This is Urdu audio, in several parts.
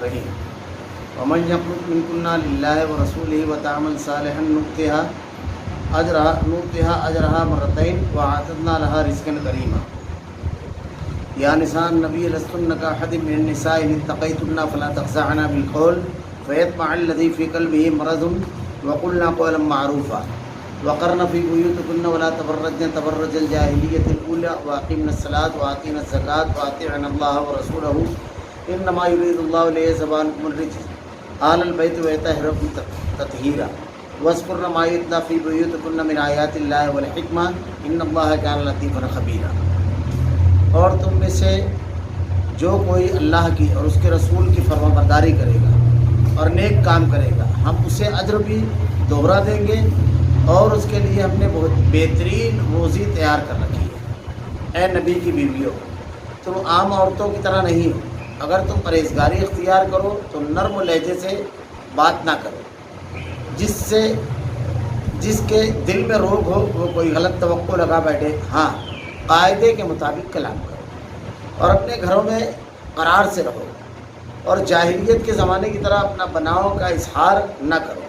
رہی. ومن يقنت منكن لله ورسوله وتعمل صالحا نؤتها اجرها مرتين واعتدنا لها رزقا كريما. یا نساء النبی لستن کاحد من النساء ان اتقیتن فلا تخضعن بالقول فیطمع الذی فی قلبه مرض وقلنا قولا معروفا وقرن فی بیوتکن ولا تبرجن تبرج الجاہلیۃ الاولی واقمن الصلاۃ وآتین الزکاۃ واطیعن اللہ ورسولہ انما یرید اللہ لیذهب عنکم الرجس آل البیت ویطہرکم تطہیرا واذکرن ما یتلی فی بیوتکن من آیات اللہ والحکمہ ان اللہ کان لطیفا خبیرا. اور تم میں سے جو کوئی اللہ کی اور اس کے رسول کی فرما برداری کرے گا اور نیک کام کرے گا ہم اسے اجر بھی دوہرا دیں گے اور اس کے لیے ہم نے بہت بہترین روزی تیار کر رکھی ہے. اے نبی کی بیویوں تم عام عورتوں کی طرح نہیں ہو. اگر تم پرہیزگاری اختیار کرو تو نرم لہجے سے بات نہ کرو. جس کے دل میں روگ ہو وہ کوئی غلط توقع لگا بیٹھے. ہاں قاعدے کے مطابق کلام کرو اور اپنے گھروں میں قرار سے رہو اور جاہلیت کے زمانے کی طرح اپنا بناؤ کا اظہار نہ کرو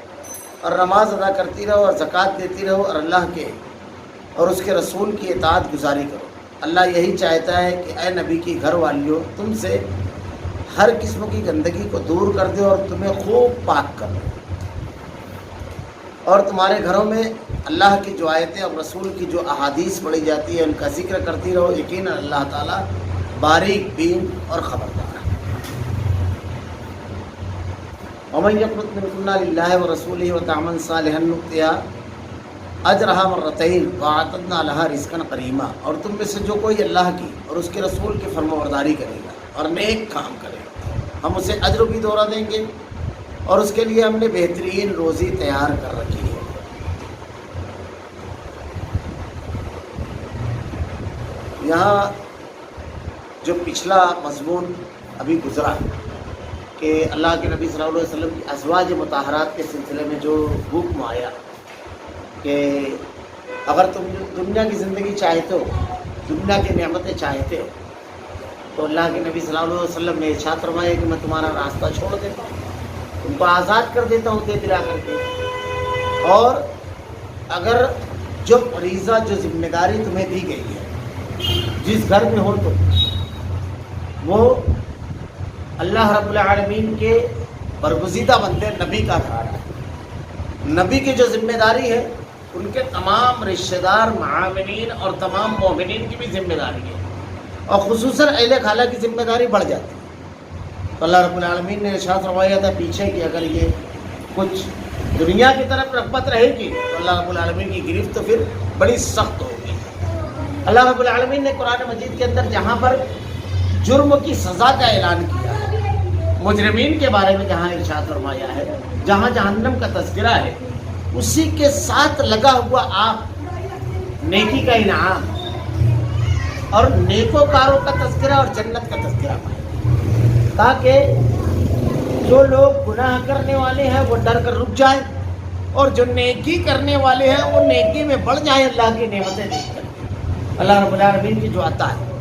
اور نماز ادا کرتی رہو اور زکوٰۃ دیتی رہو اور اللہ کے اور اس کے رسول کی اطاعت گزاری کرو. اللہ یہی چاہتا ہے کہ اے نبی کی گھر والیوں تم سے ہر قسم کی گندگی کو دور کر دے اور تمہیں خوب پاک کر دے اور تمہارے گھروں میں اللہ کی جو آیتیں اور رسول کی جو احادیث پڑھی جاتی ہے ان کا ذکر کرتی رہو. یقیناً اللہ تعالیٰ باریک بین اور خبردار ہے. ومن يقنت منكن لله ورسوله وتعمل صالحا نؤتها اجرها مرتين واعتدنا لها رزقا كريما. اور تم میں سے جو کوئی اللہ کی اور اس کے رسول کی فرمانبرداری کرے گا اور نیک کام کرے گا ہم اسے اجر بھی دوہرا دیں گے اور اس کے لیے ہم نے بہترین روزی تیار کر رکھی ہے. یہاں جو پچھلا مضمون ابھی گزرا کہ اللہ کے نبی صلی اللہ علیہ وسلم کی ازواج مطہرات کے سلسلے میں جو حکم آیا کہ اگر تم دنیا کی زندگی چاہتے ہو دنیا کی نعمتیں چاہتے ہو تو اللہ کے نبی صلی اللہ علیہ وسلم نے ارشاد فرمایا کہ میں تمہارا راستہ چھوڑ دیتا ہوں تم کو آزاد کر دیتا ہوں دے دلا کر کے. اور اگر جو فریضہ جو ذمہ داری تمہیں دی گئی ہے جس گھر میں ہو تو وہ اللہ رب العالمین کے برگزیدہ بندے نبی کا گھر ہے. نبی کی جو ذمہ داری ہے ان کے تمام رشتہ دار معاونین اور تمام مومنین کی بھی ذمہ داری ہے اور خصوصاً اہل خالہ کی ذمہ داری بڑھ جاتی ہے. تو اللہ رب العالمین نے ارشاد فرمایا تھا پیچھے کہ اگر یہ کچھ دنیا کی طرف رغبت رہے گی تو اللہ رب العالمین کی گرفت تو پھر بڑی سخت ہوگی. اللہ رب العالمین نے قرآن مجید کے اندر جہاں پر جرم کی سزا کا اعلان کیا ہے مجرمین کے بارے میں جہاں ارشاد فرمایا ہے جہاں جہنم کا تذکرہ ہے اسی کے ساتھ لگا ہوا آپ نیکی کا انعام اور نیکوکاروں کا تذکرہ اور جنت کا تذکرہ پائیں تاکہ جو لوگ گناہ کرنے والے ہیں وہ ڈر کر رک جائیں اور جو نیکی کرنے والے ہیں وہ نیکی میں بڑھ جائیں اللہ کی نعمتیں دیکھ کر. اللہ رب العالمین کی جو عطا ہے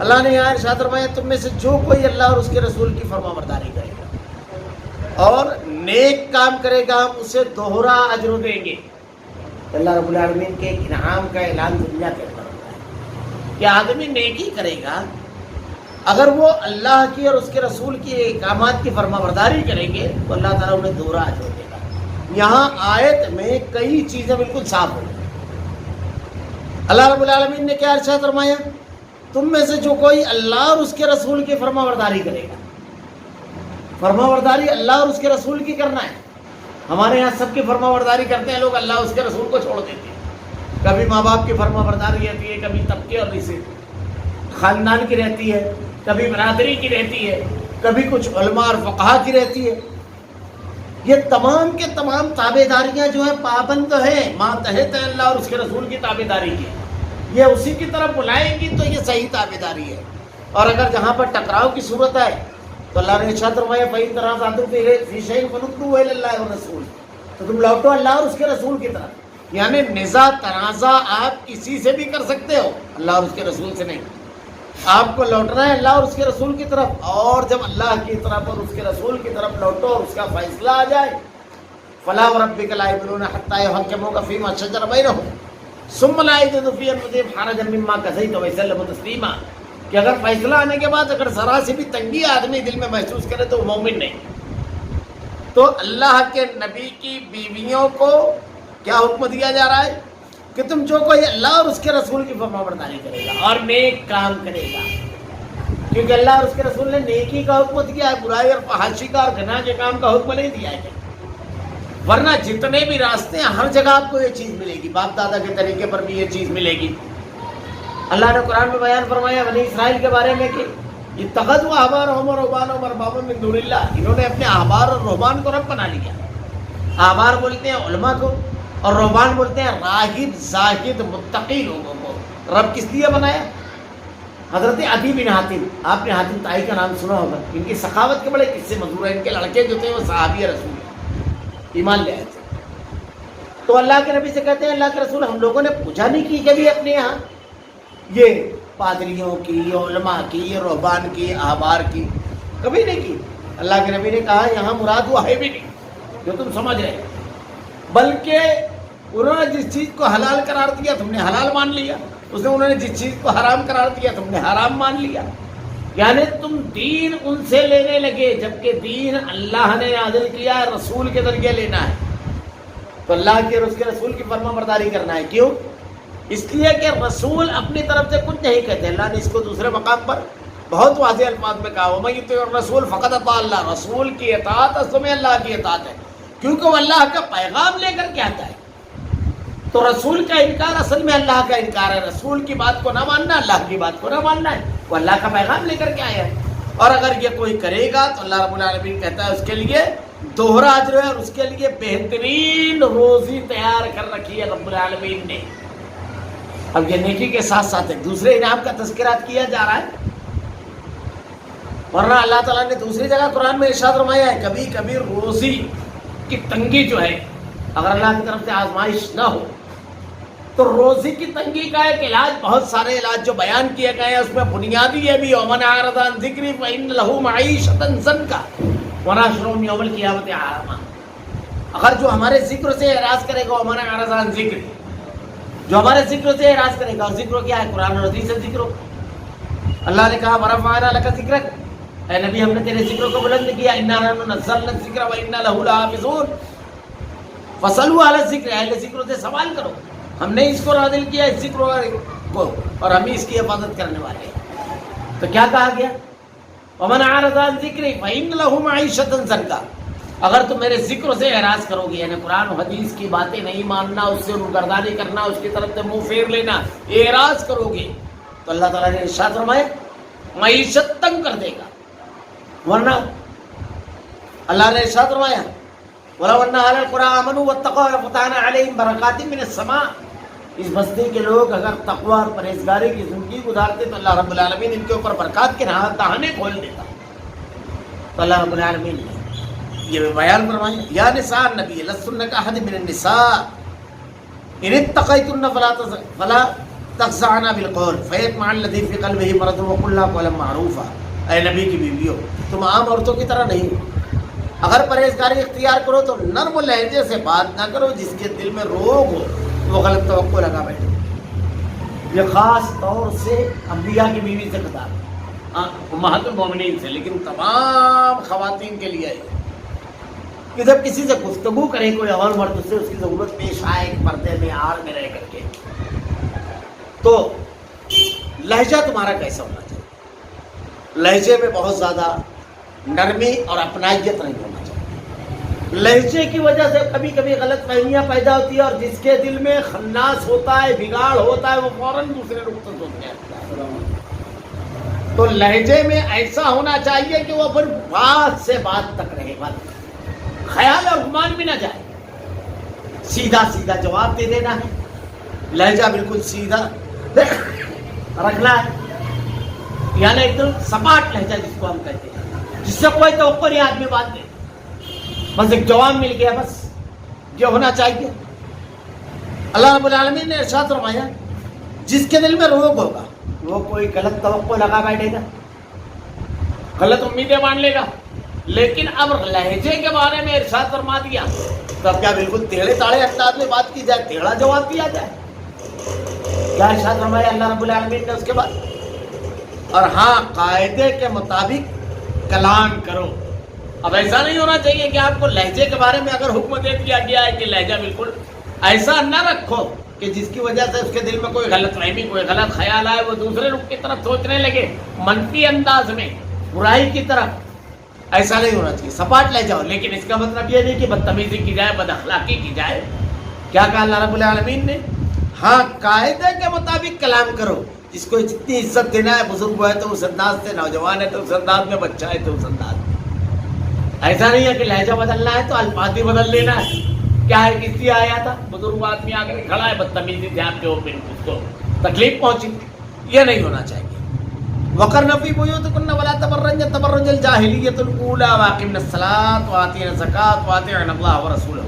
اللہ نے یہاں ارشاد فرمایا تم میں سے جو کوئی اللہ اور اس کے رسول کی فرمانبرداری کرے گا اور نیک کام کرے گا ہم اسے دوہرا اجر دیں گے. اللہ رب العالمین کے ایک انعام کا اعلان دنیا کے اندر ہوتا ہے کہ آدمی نیکی کرے گا اگر وہ اللہ کی اور اس کے رسول کی احکامات کی فرمانبرداری کریں گے تو اللہ تعالیٰ انہیں دوہرا اجر دے گا. یہاں آیت میں کئی چیزیں بالکل صاف ہو گئی. اللہ رب العالمین نے کیا ارشاد فرمایا تم میں سے جو کوئی اللہ اور اس کے رسول کی فرمانبرداری کرے گا. فرمانبرداری اللہ اور اس کے رسول کی کرنا ہے. ہمارے یہاں سب کی فرمانبرداری کرتے ہیں لوگ اللہ اور اس کے رسول کو چھوڑ دیتے ہیں. کبھی ماں باپ کی فرمانبرداری رہتی ہے کبھی طبقے اور رشتے خاندان کی رہتی ہے کبھی برادری کی رہتی ہے کبھی کچھ علماء اور فقہا کی رہتی ہے. یہ تمام کے تمام تابع داریاں جو ہیں پابند ہیں ماتحت ہیں اللہ اور اس کے رسول کی تابع داری کی. یہ اسی کی طرف بلائیں گی تو یہ صحیح تابع داری ہے. اور اگر جہاں پر ٹکراؤ کی صورت آئے تو اللہ نے ارشاد فرمایا فَإِن تَنَازَعْتُمْ فِي شَيْءٍ فَرُدُّوهُ إِلَى اللَّهِ وَالرَّسُولِ تو تم لوٹو اللہ اور اس کے رسول کی طرف. یعنی نزاع تنازع آپ کسی سے بھی کر سکتے ہو اللہ اور اس کے رسول سے نہیں. آپ کو لوٹنا ہے اللہ اور اس کے رسول کی طرف، اور جب اللہ کی طرف اور اس کے رسول کی طرف لوٹو اور اس کا فیصلہ آ جائے، فلا وربک لا یؤمنون حتی یحکموک فیما شجر بینہم ثم لا یجدوا فی انفسہم حرجا مما قضیت ویسلموا تسلیما، کہ اگر فیصلہ آنے کے بعد اگر ذرا سی بھی تنگی آدمی دل میں محسوس کرے تو وہ مومن نہیں۔ تو اللہ کے نبی کی بیویوں کو کیا حکم دیا جا رہا ہے کہ تم جو کوئی اللہ اور اس کے رسول کی فرمانبرداری کرے گا اور نیک کام کرے گا، کیونکہ اللہ اور اس کے رسول نے نیکی کا حکم دیا ہے، برائی اور فحاشی کا اور گناہ کے کام کا حکم نہیں دیا ہے۔ ورنہ جتنے بھی راستے ہیں ہر جگہ آپ کو یہ چیز ملے گی، باپ دادا کے طریقے پر بھی یہ چیز ملے گی۔ اللہ نے قرآن میں بیان فرمایا بنی اسرائیل کے بارے میں کہ اتخذوا احبارهم ورهبانهم اربابا من دون اللہ، انہوں نے اپنے احبار اور رہبان کو رب بنا لیا۔ احبار بولتے ہیں علماء کو، اور رہبان بولتے ہیں راہب زاہد متقی لوگوں کو۔ رب کس لیے بنایا؟ حضرت عدی بن حاتم، آپ نے حاتم طائی کا نام سنا ہوگا، ان کی سخاوت کے بڑے قصے مشہور ہیں۔ ان کے لڑکے جو تھے وہ صحابی رسول ایمان لے آئے تھے، تو اللہ کے نبی سے کہتے ہیں اللہ کے رسول ہم لوگوں نے پوچھا نہیں کی کبھی اپنے یہاں یہ پادریوں کی، یہ علماء کی، یہ رہبان کی، احبار کی، کبھی نہیں کی۔ اللہ کے نبی نے کہا یہاں مراد وہ ہے بھی نہیں جو تم سمجھ رہے ہیں، بلکہ انہوں نے جس چیز کو حلال قرار دیا تم نے حلال مان لیا، انہوں نے جس چیز کو حرام قرار دیا تم نے حرام مان لیا۔ یعنی تم دین ان سے لینے لگے، جبکہ دین اللہ نے نازل کیا ہے، رسول کے ذریعے لینا ہے۔ تو اللہ کے اور اس کے رسول کی فرما برداری کرنا ہے۔ کیوں؟ اس لیے کہ رسول اپنی طرف سے کچھ نہیں کہتے، اللہ نے اس کو دوسرے مقام پر بہت واضح الفاظ میں کہا وَمَن یُطِعِ الرَّسُولَ فَقَدْ اطاع اللہ، رسول کی اطاعت اصل میں اللہ کی اطاعت ہے، کیونکہ وہ اللہ کا پیغام لے کر کے آتا ہے۔ تو رسول کا انکار اصل میں اللہ کا انکار ہے، رسول کی بات کو نہ ماننا اللہ کی بات کو نہ ماننا ہے، وہ اللہ کا پیغام لے کر کے آیا ہے۔ اور اگر یہ کوئی کرے گا تو اللہ رب العالمین کہتا ہے اس کے لیے دوہرا اجر ہے، اور اس کے لیے بہترین روزی تیار کر رکھی ہے رب العالمین نے۔ اب یہ نیکی کے ساتھ ساتھ ایک دوسرے انعام کا تذکرات کیا جا رہا ہے، ورنہ اللہ تعالیٰ نے دوسری جگہ قرآن میں ارشاد فرمایا ہے کبھی کبھی روزی کی تنگی جو ہے، اگر اللہ کی طرف سے آزمائش نہ ہو تو روزی کی تنگی کا ایک علاج، بہت سارے علاج جو بیان کیے گئے ہیں اس میں بنیادی یہ بھی وَمَنْ أَعْرَضَ عَنْ ذِكْرِي فَإِنَّ لَهُ مَعِيشَةً ضَنْكًا وَنَحْشُرُهُ يَوْمَ الْقِيَامَةِ أَعْمَىٰ، اگر جو ہمارے ذکر سے اعراض کرے گا وَمَنْ أَعْرَضَ عَنْ ذِكْرِي، جو ہمارے ذکر سے اعراض کرے گا، اور ذکر کیا ہے؟ قرآن اور حدیث سے ذکر۔ اللہ نے کہا وَرَفَعْنَا لَكَ ذِكْرَكَ، اے نبی ہم نے تیرے ذکر کو بلند کیا، إِنَّا نَحْنُ نَزَّلْنَا الذِّكْرَ وَإِنَّا لَهُ لَحَافِظُونَ فَصَلُّوا عَلَى الذِّكْرِ، اہل ذکر سے سوال کرو، ہم نے اس کو نازل کیا اس ذکر کو، اور ہم اس کی حفاظت کرنے والے ہیں۔ تو کیا کہا گیا؟ وَمَنْ أَعْرَضَ عَنْ ذِكْرِي فَإِنَّ لَهُ مَعِيشَةً ضَنْكًا، اگر تم میرے ذکر سے اعراض کرو گے، یعنی قرآن و حدیث کی باتیں نہیں ماننا، اس سے روگردانی کرنا، اس کی طرف سے منہ پھیر لینا، اعراض کرو گے تو اللہ تعالیٰ نے ارشاد فرمایا معیشت تنگ کر دے گا۔ ورنہ اللہ نے ارشاد فرمایا وَلَوْ أَنَّ أَهْلَ الْقُرَىٰ آمَنُوا وَاتَّقَوْا لَفَتَحْنَا عَلَيْهِمْ بَرَكَاتٍ مِّنَ السَّمَاءِ، اس بستی کے لوگ اگر تقویٰ اور پرہیزگاری کی زندگی گزارتے تو اللہ رب العالمین ان کے اوپر برکات کے دہانے کھول دیتا۔ تو اللہ رب العالمین نے یہ بیان فرمایا یا نساء النبی لستن کاحد من النساء ان اتقیتن فلا تخضعن بالقول فیطمع الذی فی قلبہ مرض وقلن قولا معروفا، اے نبی کی بیویوں تم عام عورتوں کی طرح نہیں ہو، اگر پرہیزگاری اختیار کرو تو نرم لہجے سے بات نہ کرو، جس کے دل میں روگ ہو وہ غلط توقع لگا بیٹھے۔ یہ خاص طور سے انبیاء کی بیوی سے خطاب، امہات المومنین سے، لیکن تمام خواتین کے لیے ہے کہ جب کسی سے گفتگو کرے کوئی اور مرد سے، اس کی ضرورت پیش آئے ایک پردے میں آڑ میں رہ کر کے، تو لہجہ تمہارا کیسا ہونا چاہیے؟ لہجے میں بہت زیادہ نرمی اور اپنائیت نہیں ہونا چاہیے۔ لہجے کی وجہ سے کبھی کبھی غلط فہمیاں پیدا ہوتی ہے، اور جس کے دل میں خناس ہوتا ہے، بگاڑ ہوتا ہے، وہ فوراً دوسرے نقطے ہوتے ہیں۔ تو لہجے میں ایسا ہونا چاہیے کہ وہ پھر بات سے بات تک رہے، بات خیال اور گمان بھی نہ جائے، سیدھا سیدھا جواب دے دینا ہے، لہجہ بالکل سیدھا رکھنا ہے، یعنی ایک دم سپاٹ لہجہ جس کو ہم کہتے ہیں، جس سے کوئی توقع نہیں آدمی بات دے، بس ایک جواب مل گیا، بس یہ ہونا چاہیے۔ اللہ رب العالمین نے ارشاد فرمایا جس کے دل میں روگ ہوگا وہ کوئی غلط توقع لگا بیٹھے گا، غلط امیدیں مان لے گا. لیکن اب لہجے کے بارے میں ارشاد فرما دیا تو اب کیا بالکل ٹیڑھے تاڑے انداز میں بات کی جائے، ٹیڑھا جواب دیا جائے؟ کیا ارشاد فرمایا اللہ رب العالمین نے اس کے بعد؟ اور ہاں قاعدے کے مطابق کلام کرو. اب ایسا نہیں ہونا چاہیے کہ آپ کو لہجے کے بارے میں اگر حکم دے دیا گیا ہے کہ لہجہ بالکل ایسا نہ رکھو کہ جس کی وجہ سے اس کے دل میں کوئی غلط فہمی کوئی غلط خیال آئے، وہ دوسرے لوگ کی طرف سوچنے لگے منفی انداز میں، برائی کی طرف. ایسا نہیں ہونا چاہیے، سپاٹ لے جاؤ. لیکن اس کا مطلب یہ نہیں کہ بدتمیزی کی جائے، بد اخلاقی کی جائے. کیا کہا اللہ رب العالمین نے؟ ہاں قاعدے کے مطابق کلام کرو. جس کو جتنی عزت دینا ہے، بزرگ ہے تو اس انداز سے، نوجوان ہے تو اس انداز میں، بچہ ہے تو اس انداز میں. ایسا نہیں ہے کہ لہجہ بدلنا ہے تو الفاظ بھی بدل لینا ہے. کیا ہے کس لیے آیا تھا؟ بزرگ آدمی آ کر کھڑا ہے، بدتمیزی سے آپ کے اوپر اس کو تکلیف پہنچی. یہ نہیں ہونا چاہیے. وقرن فی بیوتکن ولا تبرجن تبرج الجاہلیۃ الاولی واقمن الصلاۃ وآتین الزکاۃ وأطیعن اللہ ورسولہ.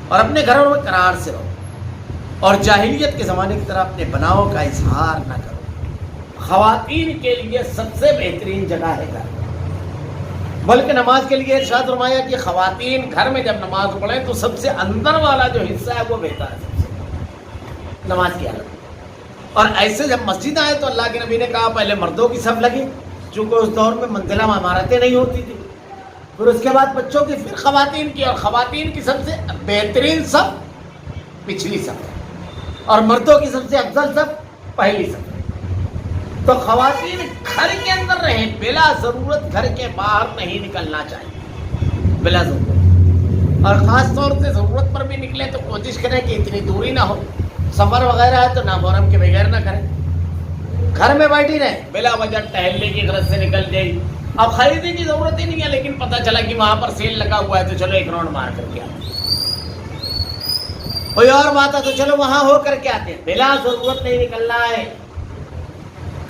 اور اپنے گھروں میں قرار سے رہو اور جاہلیت کے زمانے کی طرح اپنے بناؤ کا اظہار نہ کرو. خواتین کے لیے سب سے بہترین جگہ ہے گھر. بلکہ نماز کے لیے ارشاد فرمایا کہ خواتین گھر میں جب نماز پڑھیں تو سب سے اندر والا جو حصہ ہے وہ بہتر ہے سب سے نماز کی حالت. اور ایسے جب مسجد آئے تو اللہ کے نبی نے کہا پہلے مردوں کی صف لگی، چونکہ اس دور میں منزلہ عمارتیں نہیں ہوتی تھی. پھر اس کے بعد بچوں کی، پھر خواتین کی. اور خواتین کی سب سے بہترین صف پچھلی صف، اور مردوں کی سب سے افضل صف پہلی صف. تو خواتین گھر کے اندر رہیں، بلا ضرورت گھر کے باہر نہیں نکلنا چاہیے بلا ضرورت. اور خاص طور سے ضرورت پر بھی نکلے تو کوشش کریں کہ اتنی دوری نہ ہو. سفر وغیرہ ہے تو نامحرم کے بغیر نہ کریں. گھر میں بیٹھی رہیں، بلا وجہ ٹہلنے کی غرض سے نکل جائے. اب خریدنے کی ضرورت ہی نہیں ہے، لیکن پتہ چلا کہ وہاں پر سیل لگا ہوا ہے تو چلو ایک راؤنڈ مار کر کے آتے. کوئی اور بات ہے تو چلو وہاں ہو کر کے آتے ہیں. بلا ضرورت نہیں نکلنا ہے.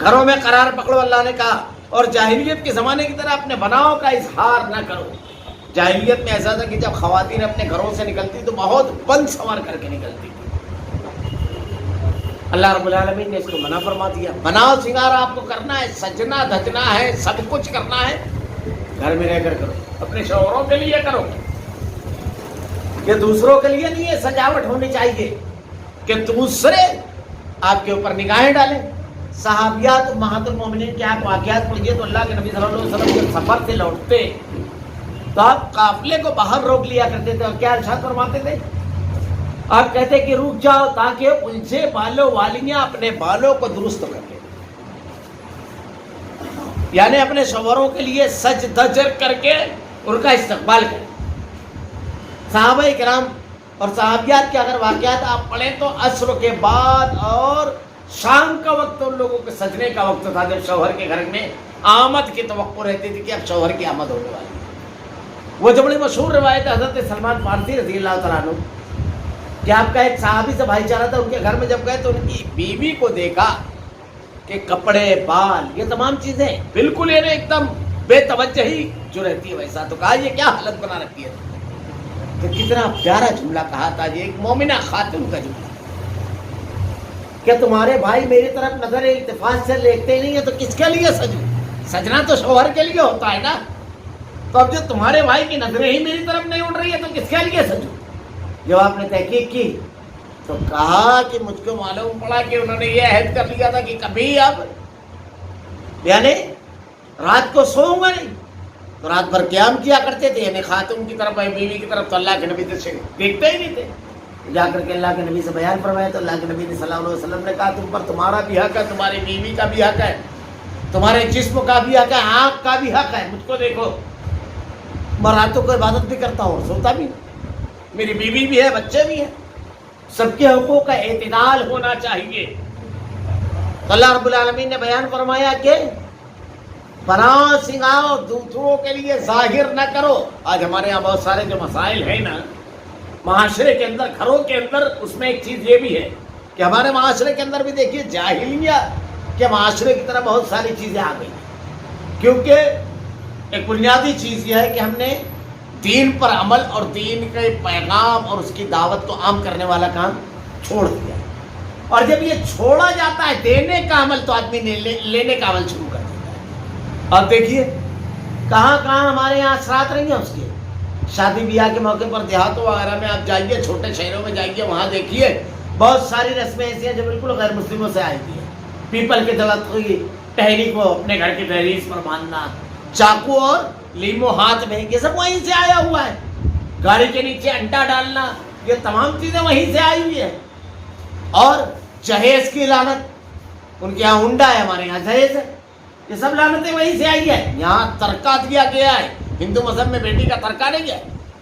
گھروں میں قرار پکڑو اللہ نے کہا. اور جاہلیت کے زمانے کی طرح اپنے بناؤ کا اظہار نہ کرو. جاہلیت میں ایسا تھا کہ جب خواتین اپنے گھروں سے نکلتی تو بہت بند سنور کر کے نکلتی. اللہ رب العالمین نے اس کو منع فرما دیا. بناؤ سنگار آپ کو کرنا ہے، سجنا دھجنا ہے، سب کچھ کرنا ہے گھر میں رہ کر کرو. اپنے شوہروں کے لیے کرو، یہ دوسروں کے لیے نہیں ہے. سجاوٹ ہونی چاہیے کہ دوسرے آپ کے اوپر نگاہیں ڈالیں. صحابیات امہات المومنین کے آپ واقعات پڑھیے تو اللہ کے نبی صلی اللہ علیہ وسلم جب سفر سے لوٹتے تو آپ قافلے کو باہر روک لیا کرتے تھے. اور کیا ارشاد فرماتے تھے؟ آپ کہتے کہ رک جاؤ تاکہ ان سے بالوں والیاں اپنے بالوں کو درست کر لیں. یعنی اپنے شوہروں کے لیے سج دج کر کے ان کا استقبال کریں. صحابہ کرام اور صحابیات کے اگر واقعات آپ پڑھیں تو عصر کے بعد اور شام کا وقت ان لوگوں کے سجنے کا وقت تھا جب شوہر کے گھر میں آمد کی توقع رہتی تھی کہ اب شوہر کی آمد ہونے والی. وہ جو بڑی مشہور روایت ہے حضرت سلمان فارسی رضی اللہ تعالیٰ عنہ کہ آپ کا ایک صحابی سے بھائی چارہ تھا. ان کے گھر میں جب گئے تو ان کی بیوی کو دیکھا کہ کپڑے، بال، یہ تمام چیزیں بالکل ایک دم بے توجہی جو رہتی ہے ویسا. تو کہا یہ کیا حالت بنا رکھی ہے؟ تو کتنا پیارا جملہ کہا تھا یہ ایک مومنہ خاتون کا جملہ کہ تمہارے بھائی میری طرف نظر التفات سے دیکھتے ہی نہیں ہے تو کس کے لیے سجوں؟ سجنا تو شوہر کے لیے ہوتا ہے نا. تو اب جو تمہارے بھائی کی نظریں ہی میری طرف نہیں اڑ رہی ہے تو کس کے لیے سجوں؟ جب آپ نے تحقیق کی تو کہا کہ مجھ کو معلوم پڑا کہ انہوں نے یہ عہد کر لیا تھا کہ کبھی اب یعنی رات کو سوؤں گا نہیں. تو رات بھر قیام کیا کرتے تھے. یعنی خاتون کی طرف، بیوی کی طرف تو اللہ کے نبی سے دیکھتے ہی نہیں تھے. جا کر کے اللہ کے نبی سے بیان فرمایا تو اللہ کے نبی صلی اللہ علیہ وسلم نے کہا تم پر تمہارا بھی حق ہے، تمہاری بیوی کا بھی حق ہے، تمہارے جسم کا بھی حق ہے، آنکھ کا بھی حق ہے. مجھ کو دیکھو، میں راتوں کو عبادت بھی کرتا ہوں، سوتا بھی، میری بیوی بھی ہے، بچے بھی ہیں. سب کے حقوق کا اعتدال ہونا چاہیے. تو اللہ رب العالمین نے بیان فرمایا کہ بناؤ سنگاؤ، دوسروں کے لیے ظاہر نہ کرو. آج ہمارے یہاں بہت سارے جو مسائل ہیں نا معاشرے کے اندر، گھروں کے اندر، اس میں ایک چیز یہ بھی ہے کہ ہمارے معاشرے کے اندر بھی دیکھیے جاہلیہ کے معاشرے کی طرح بہت ساری چیزیں آ گئی. کیونکہ ایک بنیادی چیز یہ ہے کہ ہم نے دین پر عمل اور دین کے پیغام اور اس کی دعوت کو عام کرنے والا کام چھوڑ دیا. اور جب یہ چھوڑا جاتا ہے دینے کا عمل تو آدمی نے لینے کا عمل شروع کر دیتا ہے. اب دیکھیے کہاں کہاں ہمارے یہاں اثرات رہی ہیں اس کے. شادی بیاہ کے موقع پر دیہاتوں وغیرہ میں آپ جائیے, چھوٹے شہروں میں جائیے, وہاں دیکھیے بہت ساری رسمیں ایسی ہیں جو بالکل غیر مسلموں سے آئی ہوئی ہیں. پیپل کے درخت کی ٹہنی کو اپنے گھر کی دہلیز پر باندھنا, چاقو اور لیمو ہاتھ میں, یہ سب وہیں سے آیا ہوا ہے. گاڑی کے نیچے انڈا ڈالنا, یہ تمام چیزیں وہیں سے آئی ہوئی ہیں. اور جہیز کی لعنت, ان کے یہاں ہنڈا ہے, ہمارے یہاں جہیز ہے. یہ سب لعنتیں وہیں سے آئی ہے. یہاں ترکہ دیا گیا ہے. ہندو مذہب میں بیٹی کا ترکہ نہیں ہے,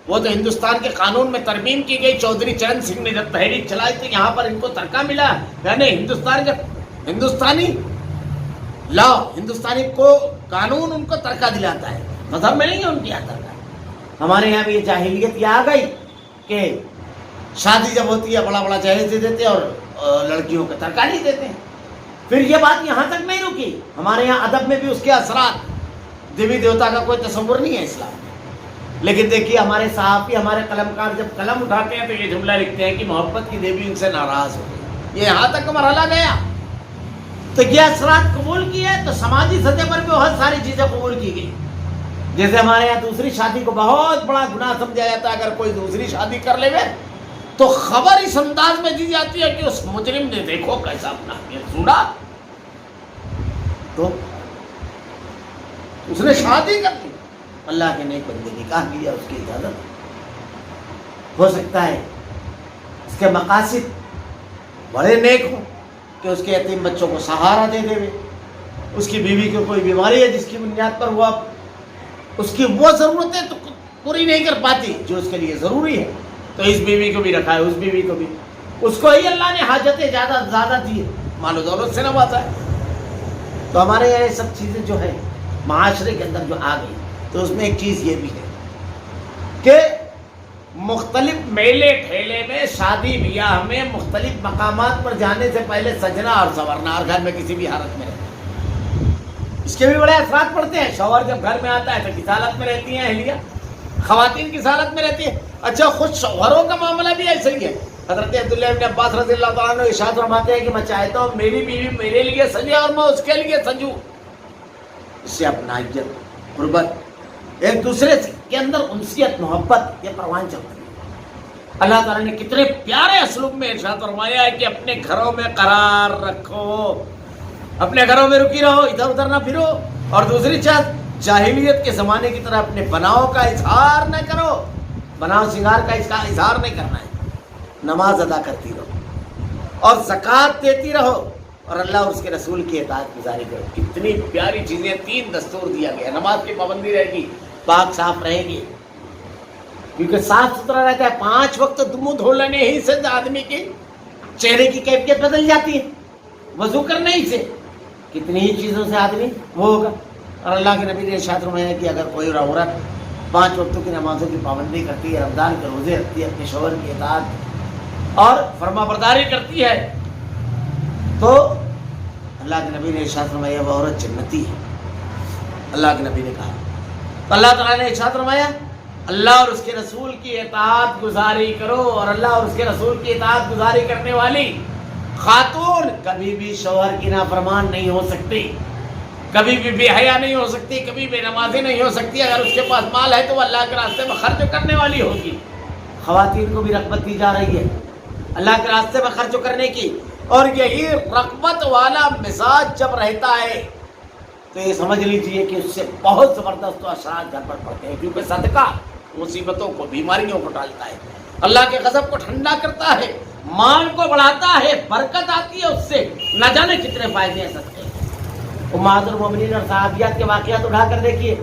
وہ تو ہندوستان کے قانون میں ترمیم کی گئی. چودھری چرن سنگھ نے جب تحریک چلائی تو یہاں پر ان کو ترکہ ملا. یعنی ہندوستان جب ہندوستانی لا, ہندوستانی کو قانون ان کو ترکہ دلاتا ہے, مذہب میں نہیں ہے ان کے یہاں ترکہ. ہمارے یہاں بھی یہ جاہلیت یہ آ گئی کہ شادی جب ہوتی ہے بڑا بڑا جہیز دے دیتے اور لڑکیوں کا ترکہ نہیں دیتے ہیں. پھر یہ بات یہاں تک نہیں رکی, ہمارے یہاں ادب میں بھی اس کے اثرات, دیوی دیوتا کا کوئی تصور نہیں ہے اسلام میں. لیکن دیکھیے ہمارے صحافی, ہمارے قلمکار جب قلم اٹھاتے ہیں تو یہ جملہ لکھتے ہیں کہ محبت کی دیوی ان سے ناراض ہو گئی. یہ یہاں تک مرحلہ گیا. تو یہ اثرات قبول کیے تو سماجی سطح پر بھی بہت ساری چیزیں قبول کی گئی. جیسے ہمارے یہاں دوسری شادی کو بہت بڑا گناہ سمجھا جاتا ہے. اگر کوئی دوسری شادی کر لے گئے تو خبر اس انداز میں دی جاتی ہے کہ اس مجرم نے دیکھو کیسا اپنا سوڑا, تو اس نے شادی کر لی. اللہ کے نیک بندے نکاح کیا, اس کی اجازت ہو سکتا ہے اس کے مقاصد بڑے نیک ہوں کہ اس کے یتیم بچوں کو سہارا دے دے, اس کی بیوی کو کوئی بیماری ہے جس کی بنیاد پر وہ اس کی وہ ضرورتیں تو پوری نہیں کر پاتی جو اس کے لیے ضروری ہے, تو اس بیوی کو بھی رکھا ہے, اس بیوی کو بھی, اس کو ہی اللہ نے حاجتیں زیادہ دی ہے, مال و دولت سے نوازا ہے. تو ہمارے یہاں یہ سب چیزیں جو ہے معاشرے کے اندر جو آ گئی, تو اس میں ایک چیز یہ بھی ہے کہ مختلف میلے ٹھیلے میں, شادی بیاہ میں, مختلف مقامات پر جانے سے پہلے سجنا اور سنورنا, اور گھر میں کسی بھی حالت میں رہنا, اس کے بھی بڑے اثرات پڑتے ہیں. شوہر جب گھر میں آتا ہے تو کس حالت میں رہتی ہیں اہلیہ, خواتین کس حالت میں رہتی ہیں. اچھا خود شوہروں کا معاملہ بھی ایسا ہی ہے. حضرت عبداللہ ابن عباس رضی اللہ تعالیٰ عنہ ارشاد فرماتے ہیں کہ میں چاہتا ہوں میری بیوی میرے لیے سجے اور میں اس کے لیے سجوں. اس سے اپنائیت, قربت, ایک دوسرے کے اندر انسیت, محبت, یہ پروان چلتی ہے. اللہ تعالیٰ نے کتنے پیارے اسلوب میں ارشاد فرمایا ہے کہ اپنے گھروں میں قرار رکھو, اپنے گھروں میں رکی رہو, ادھر ادھر نہ پھرو. اور دوسری چیز, جاہلیت کے زمانے کی طرح اپنے بناؤ کا اظہار نہ کرو, بناؤ سنگار کا اس کا اظہار نہیں کرنا ہے. نماز ادا کرتی رہو اور زکوٰۃ دیتی رہو اور اللہ اور اس کے رسول کی اطاعت گزاری کرو. کتنی پیاری چیزیں, 3 دستور دیا گیا. نماز کی پابندی رہے گی, پاک صاف رہے گی, کیونکہ صاف ستھرا رہتا ہے. 5 وقت منہ دھو لینے ہی سے آدمی کی چہرے کی کیفیت بدل جاتی ہے. وضو کرنے ہی سے کتنی ہی چیزوں سے آدمی وہ ہوگا. اور اللہ کے نبی نے ارشاد فرمایا کہ اگر کوئی عورت 5 وقتوں کی نمازوں کی پابندی کرتی ہے, رمضان کے روزے رکھتی ہے, اپنے شوہر کی اطاعت اور فرما برداری کرتی ہے, تو اللہ کے نبی نے ارشاد فرمایا وہ عورت جنتی ہے. اللہ کے نبی نے کہا. تو اللہ تعالیٰ نے ارشاد فرمایا اللہ اور اس کے رسول کی اطاعت گزاری کرو, اور اللہ اور اس کے رسول کی اطاعت گزاری کرنے والی خاتون کبھی بھی شوہر کی نافرمان نہیں ہو سکتی, کبھی بھی بے حیا نہیں ہو سکتی, کبھی بے نمازی نہیں ہو سکتی. اگر اس کے پاس مال ہے تو وہ اللہ کے راستے میں خرچ کرنے والی ہوگی. خواتین کو بھی رغبت دی جا رہی ہے اللہ کے راستے میں خرچ کرنے کی, اور یہی رغبت والا مزاج جب رہتا ہے تو یہ سمجھ لیجیے کہ اس سے بہت زبردست اثرات گھر پر پڑتے ہیں. کیونکہ صدقہ مصیبتوں کو, بیماریوں کو ٹالتا ہے, اللہ کے غضب کو ٹھنڈا کرتا ہے, مال کو بڑھاتا ہے, برکت آتی ہے اس سے. نہ جانے کتنے فائدے ہیں صدقے. امہات المومنین اور صحابیات کے واقعات اٹھا کر دیکھیے.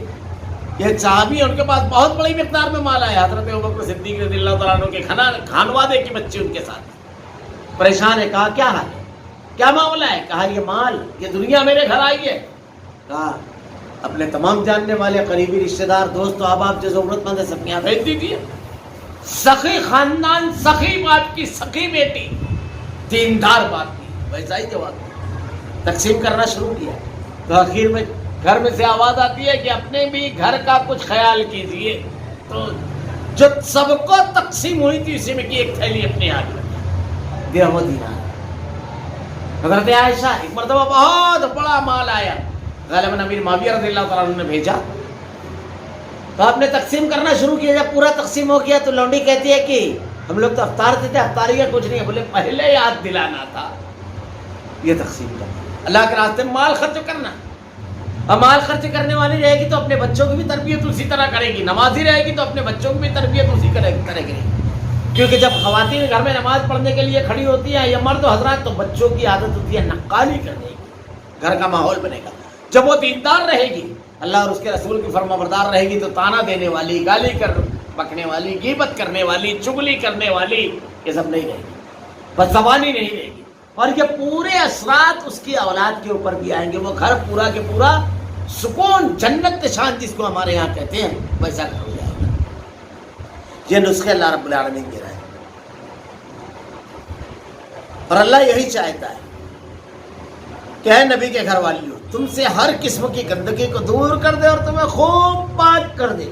یہ صحابی ان کے پاس بہت بڑی مقدار میں مال آیا. حضرت ابوبکر صدیق رضی اللہ تعالیٰ عنہ کے خانوادے کے بچے ان کے ساتھ پریشان ہے. کہا کیا حال ہے, کیا معاملہ ہے؟ کہا یہ مال, یہ دنیا میرے گھر آئی ہے. کہا اپنے تمام جاننے والے قریبی رشتہ دار, دوست و احباب جو ضرورت مند ہے سب کے یہاں بھیج دیجیے. سخی خاندان, سخی باپ کی سخی بیٹی, دیندار باپ کی, ویسا ہی جواب تقسیم کرنا شروع کیا. تو آخر میں گھر میں سے آواز آتی ہے کہ اپنے بھی گھر کا کچھ خیال کیجیے. تو جو سب کو تقسیم ہوئی تھی اسی میں کی ایک تھیلی اپنے ہاتھ میں, درہم و دینار. حضرت عائشہ ایک مرتبہ بہت بڑا مال آیا، غالباً امیر معاویہ رضی اللہ تعالیٰ عنہ نے بھیجا، تو آپ نے تقسیم کرنا شروع کیا۔ جب پورا تقسیم ہو گیا تو لونڈی کہتی ہے کہ ہم لوگ تو افطار دیتے، افطاری کا کچھ نہیں ہے۔ بولے پہلے یاد دلانا تھا، یہ تقسیم کرنا، اللہ کے راستے میں مال خرچ کرنا۔ اور مال خرچ کرنے والی رہے گی تو اپنے بچوں کی بھی تربیت اسی طرح کرے گی، نمازی رہے گی تو اپنے بچوں کی بھی تربیت اسی طرح کرے گی، کیونکہ جب خواتین گھر میں نماز پڑھنے کے لیے کھڑی ہوتی ہیں یا مرد و حضرات، تو بچوں کی عادت ہوتی ہے نقالی کرنے کی، گھر کا ماحول بنے گا۔ جب وہ دیندار رہے گی، اللہ اور اس کے رسول کی فرما بردار رہے گی، تو تانا دینے والی، گالی بکنے والی، غیبت کرنے والی، چغلی کرنے والی، یہ سب نہیں رہے گی، بدزبانی نہیں رہے گی، اور یہ پورے اثرات اس کی اولاد کے اوپر بھی آئیں گے۔ وہ گھر پورا کے پورا سکون، جنت نشان جس کو ہمارے یہاں کہتے ہیں، ویسا گھر ہو جائے گا۔ یہ نسخے اللہ رب العالمین کے رہے، اور اللہ یہی چاہتا ہے کہ اے نبی کے گھر والیوں، تم سے ہر قسم کی گندگی کو دور کر دے اور تمہیں خوب پاک کر دے۔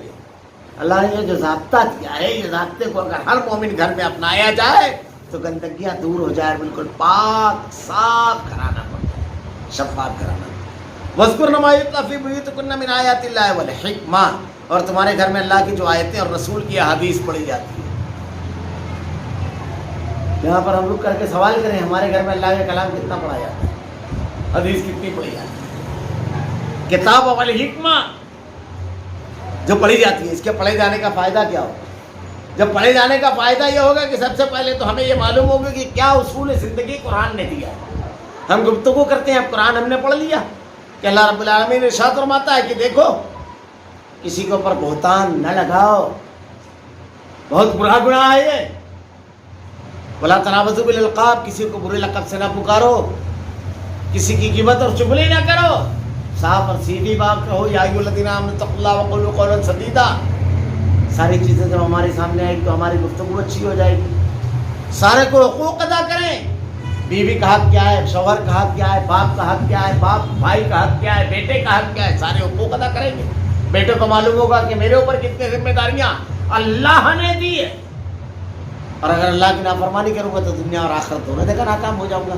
اللہ نے یہ جو ضابطہ دیا ہے، یہ ضابطے کو اگر ہر مومن گھر میں اپنایا جائے تو گندگیاں دور ہو جائے، بالکل پاک صاف کرانا پڑتا ہے، شفاف کرانا۔ وَاذْكُرْنَ مَا يُتْلَىٰ فِي بُيُوتِكُنَّ مِنْ آيَاتِ اللَّهِ وَالْحِكْمَةِ، اور تمہارے گھر میں اللہ کی جو آیتیں اور رسول کی احادیث پڑھی جاتی ہے۔ یہاں پر ہم لوگ کر کے سوال کریں، ہمارے گھر میں اللہ کا کلام کتنا پڑھا جاتا ہے، حدیث کتنی پڑھی جاتی ہے؟ کتاب والحکمہ جو پڑھی جاتی ہے، اس کے پڑھے جانے کا فائدہ کیا ہوگا؟ جب پڑھے جانے کا فائدہ یہ ہوگا کہ سب سے پہلے تو ہمیں یہ معلوم ہوگا کہ کیا اصول زندگی قرآن نے دیا ہے۔ ہم گفتگو کرتے ہیں، اب قرآن ہم نے پڑھ لیا کہ اللہ رب العالمین ارشاد فرماتا ہے کہ دیکھو کسی کے اوپر بہتان نہ لگاؤ، بہت برا گناہ ہے یہ، ولا تنابزوا بالالقاب، کسی کو برے لقب سے نہ پکارو، کسی کی غیبت اور چغلی نہ کرو، صاف اور سیدھی بات کہو، یا ایھا الذین آمنوا اتقوا اللہ وقولوا قولا سدیدا۔ ساری چیزیں جب ہمارے سامنے آئیں تو ہماری گفتگو اچھی ہو جائے گی۔ سارے کو حقوق ادا کریں، بیوی کا حق کیا ہے، شوہر کا حق کیا ہے، باپ کا حق کیا ہے، بھائی کا حق کیا ہے، بیٹے کا حق کیا ہے، سارے حقوق ادا کریں گے۔ بیٹے کو معلوم ہوگا کہ میرے اوپر کتنی ذمہ داریاں اللہ نے دی ہے، اور اگر اللہ کی نافرمانی کروں گا تو دنیا اور آخرت دونوں جگہ ناکام ہو جاؤں گا۔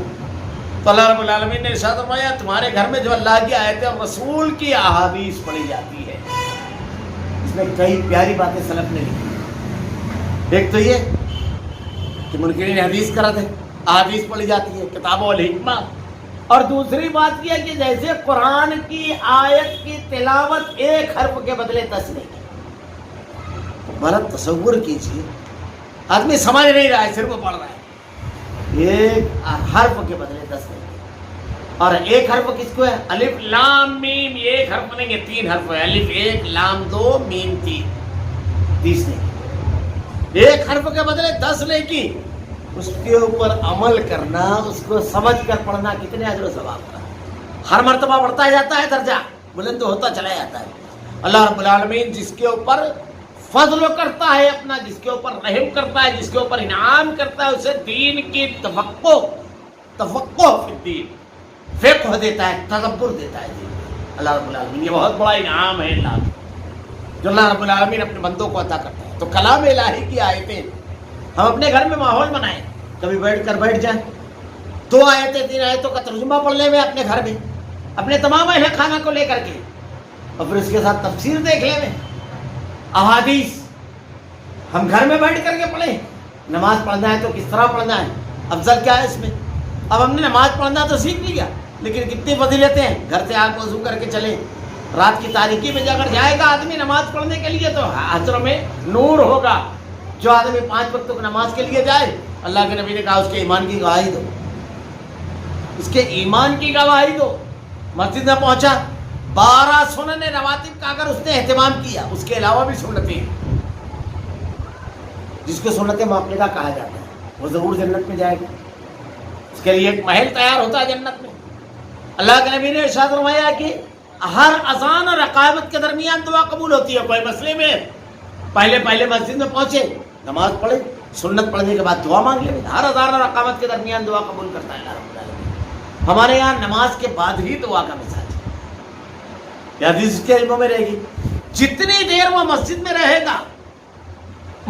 تو اللہ رب العالمین نے ارشاد فرمایا تمہارے گھر میں جو اللہ کی آیتیں اور رسول کی احادیث پڑھی جاتی ہے، اس میں کئی پیاری باتیں سلف نے لکھی۔ ایک تو یہ کہ منکرین حدیث کا رد ہے، احادیث پڑھی جاتی ہے، کتاب والحکمہ، اور دوسری بات یہ کہ جیسے قرآن کی آیت کی تلاوت ایک حرف کے بدلے 10 نہیں کی۔ بڑا تصور کیجیے، آدمی سمجھ نہیں رہا ہے، صرف پڑھ رہا ہے، ایک حرف کے بدلے 10 نہیں کی۔ اور ایک حرف کس کو ہے؟ الف لام میم، یہ ایک حرف نہیں ہے، 3 حرف ہے، الف 1 لام 2 میم 3، 30 نہیں کی۔ ایک حرف کے بدلے 10 نہیں کی۔ اس کے اوپر عمل کرنا، اس کو سمجھ کر پڑھنا کتنے اجر و ثواب کا، ہر مرتبہ بڑھتا جاتا ہے، درجہ بلند ہوتا چلا جاتا ہے۔ اللہ رب العالمین جس کے اوپر فضل کرتا ہے اپنا، جس کے اوپر رحم کرتا ہے، جس کے اوپر انعام کرتا ہے، اسے دین کی تفقہ فی الدین، فقہ دیتا ہے، تدبر دیتا ہے دین۔ اللہ رب العالمین، یہ بہت بڑا انعام ہے اللہ جو اللہ رب العالمین اپنے بندوں کو عطا کرتا ہے۔ تو کلام الہی کی آیتیں ہم اپنے گھر میں ماحول بنائیں، کبھی بیٹھ جائیں، 2 آیتیں 3 آیتوں کا ترجمہ پڑھ لیں میں اپنے گھر میں، اپنے تمام اہل خانہ کو لے کر کے، اور پھر اس کے ساتھ تفسیر دیکھ لیں میں، احادیث ہم گھر میں بیٹھ کر کے پڑھیں۔ نماز پڑھنا ہے تو کس طرح پڑھنا ہے، افضل کیا ہے اس میں۔ اب ہم نے نماز پڑھنا تو سیکھ لیا، لیکن کتنی فضیلتیں ہیں، گھر سے آپ وضو کر کے چلیں، رات کی تاریکی میں اگر جائے گا آدمی نماز پڑھنے کے لیے تو حشر میں نور ہوگا۔ جو آدمی 5 وقت کی نماز کے لیے جائے، اللہ کے نبی نے کہا اس کے ایمان کی گواہی دو، اس کے ایمان کی گواہی دو۔ مسجد میں پہنچا، 12 سنن رواتب کا اگر اس نے اہتمام کیا، اس کے علاوہ بھی سنتیں ہیں جس کو سنت موقعہ کہا جاتا ہے، وہ ضرور جنت میں جائے گا، اس کے لیے ایک محل تیار ہوتا ہے جنت میں۔ اللہ کے نبی نے ارشاد فرمایا کہ ہر اذان اور اقامت کے درمیان دعا قبول ہوتی ہے۔ کوئی مسئلے میں پہلے مسجد میں پہنچے، نماز پڑھے، سنت پڑھنے کے بعد دعا مانگ لے، ہر اذان اور اقامت کے درمیان دعا قبول کرتا ہے اللہ رب العالمین۔ ہمارے یہاں نماز کے بعد ہی دعا کا مزاج ہے، یہ حدیث کے علموں میں رہے گی۔ جتنی دیر وہ مسجد میں رہے گا،